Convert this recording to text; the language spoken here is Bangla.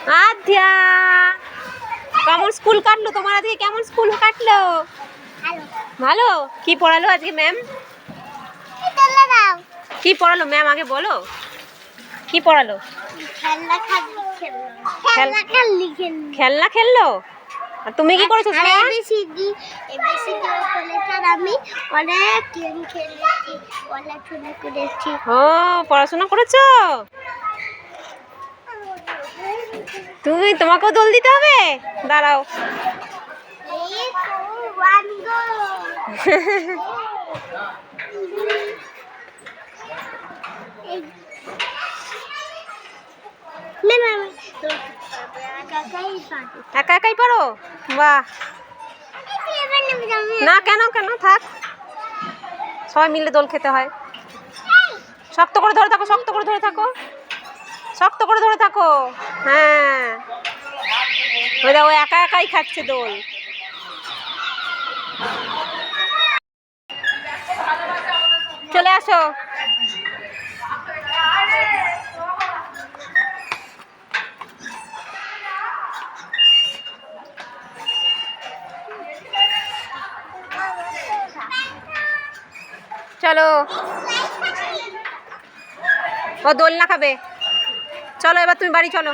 আধ্যা কেমন স্কুল কাটলো তোমার? আজকে কেমন স্কুল কাটলো? ভালো। কি পড়ালো আজকে ম্যাম? কি পড়ালো ম্যাম আগে বলো, কি পড়ালো? খেলনা খেললো। আর তুমি কি করেছো? আমি অনেক গেম খেলেছি, পড়াশোনা করেছি। ও পড়াশোনা করেছো তুমি? তোমাকেও দোল দিতে হবে, দাঁড়াও। একা একাই পারো? বাহ। না কেন কেন, থাক, সবাই মিলে দোল খেতে হয়। শক্ত করে ধরে থাকো, শক্ত করে ধরে থাকো, শক্ত করে ধরে থাকো। হ্যাঁ, ওই দেখো একা একাই খাচ্ছে দোল। চলে আসো। চলো, ও দোল না খাবে। চলো এবার তুমি বাড়ি চলো।